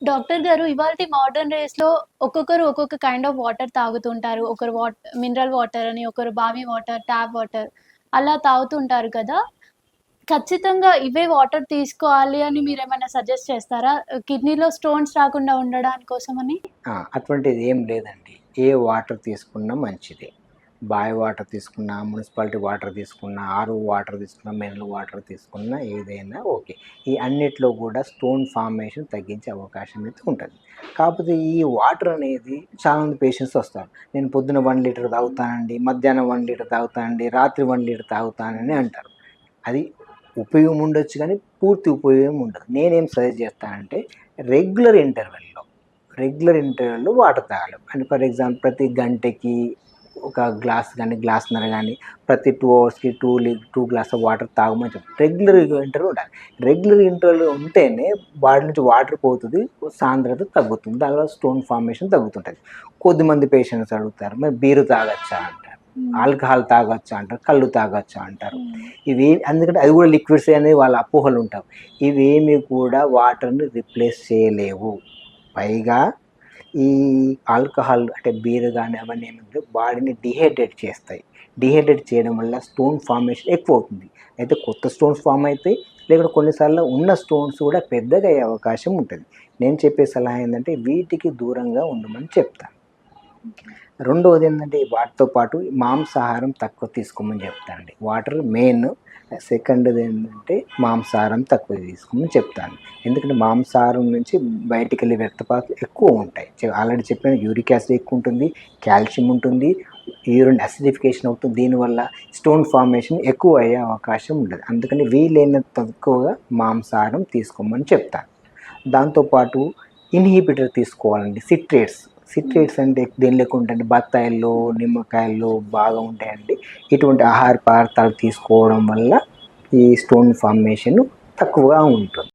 Doctor గారు ఇవాల్టి modern డేస్‌లో ఒక్కొక్కరు ఒక్కొక్క కైండ్ ఆఫ్ వాటర్ తాగుతుంటారు. ఒకరు మినరల్ వాటర్ అని, ఒకరు బావి వాటర్, ట్యాప్ వాటర్ అలా తాగుతుంటారు కదా! ఖచ్చితంగా ఇవే వాటర్ తీసుకోవాలి అని మీరేమైనా సజెస్ట్ చేస్తారా? కిడ్నీలో స్టోన్స్ రాకుండా ఉండడాని కోసమని? అటువంటిది ఏం లేదండి. ఏ వాటర్ తీసుకున్నా మంచిదే. బావి వాటర్ తీసుకున్నా, మున్సిపాలిటీ వాటర్ తీసుకున్నా, ఆర్‌ఓ వాటర్ తీసుకున్నా, మినరల్ వాటర్ తీసుకున్నా ఏదైనా ఓకే. ఈ అన్నిట్లో కూడా స్టోన్ ఫార్మేషన్ తగ్గించే అవకాశం అయితే ఉంటది. కాకపోతే ఈ వాటర్ అనేది చాలామంది పేషెంట్స్ వస్తారు. నేను పొద్దున 1 లీటర్ తాగుతానండి, మధ్యాహ్నం 1 లీటర్ తాగుతానండి, రాత్రి 1 లీటర్ తాగుతానని అంటారు. అది ఉపయోగం ఉండొచ్చు కానీ పూర్తి ఉపయోగం ఉండదు. నేనేం సజెస్ట్ చేస్తానంటే రెగ్యులర్ ఇంటర్వల్‌లో వాటర్ తాగాలి. అంటే ఫర్ ఎగ్జాంపుల్ ప్రతి గంటకి ఒక గ్లాస్ గాని, గ్లాసున్నర గాని, ప్రతి 2 అవర్స్‌కి 2 గ్లాస్ ఆఫ్ వాటర్ తాగమని చెప్తాను. రెగ్యులర్ ఇంటర్వల్ ఉండాలి. రెగ్యులర్ ఇంటర్వల్ ఉంటేనే బాడీ నుంచి వాటర్ పోతది, సాంద్రత తగ్గుతుంది. దానివల్ల స్టోన్ ఫార్మేషన్ తగ్గుతుంటది. కొద్దిమంది పేషెంట్స్ అడుగుతారు, మరి బీరు తాగొచ్చా అంటారు. ఆల్కహాల్ తాగొచ్చా అంటారు. కల్లు తాగొచ్చా అంటారు. ఎందుకంటే అది కూడా లిక్విడ్సే అనేది వాళ్ళ అపోహలు ఉంటాయి. ఇవేమి కూడా వాటర్‌ని రిప్లేస్ చేయలేవు. పైగా ఈ ఆల్కహాల్ అంటే బీర్ గాని అవన్నీ ఏమంటే బాడీని డీహైడ్రేట్ చేస్తాయి. డీహైడ్రేట్ చేయడం వల్ల స్టోన్ ఫార్మేషన్ ఎక్కువవుతుంది. అయితే కొత్త స్టోన్స్ ఫార్మ్ అయితాయి. లేకుంటే కొన్నిసార్లు ఉన్న స్టోన్స్ కూడా పెద్దగా అయ్యే అవకాశం ఉంటది. నేను చెప్పే సలహా ఏందంటే వీటికి దూరంగా ఉండమని చెప్తాను. రెండోదేంటంటే వాటితో పాటు మాంసాహారం తక్కువ తీసుకోమని చెప్తానండి. Water main. సెకండ్‌దేంటంటే మాంసాహారం తక్కువ తీసుకోమని చెప్తాను. ఎందుకంటే మాంసాహారం నుంచి బయటికెళ్ళే వ్యర్థపాతాలు ఎక్కువ ఉంటాయి. ఆల్రెడీ చెప్పాను, యూరిక్ యాసిడ్ ఎక్కువ ఉంటుంది, కాల్షియం ఉంటుంది, యూరిన్ అసిడిఫికేషన్ అవుతుంది. దీనివల్ల స్టోన్ ఫార్మేషన్ ఎక్కువ అయ్యే అవకాశం ఉండదు. అందుకని వీలైనంత తక్కువగా మాంసాహారం తీసుకోమని చెప్తాను. దాంతో పాటు ఇన్హిబిటర్ తీసుకోవాలండి. సిట్రేట్స్ అంటే దేనిలోకి ఉంటాయంటే బత్తాయిల్లో, నిమ్మకాయల్లో బాగా ఉంటాయండి. ఇటువంటి ఆహార పదార్థాలు తీసుకోవడం వల్ల ఈ స్టోన్ ఫార్మేషన్ తక్కువగా ఉంటుంది.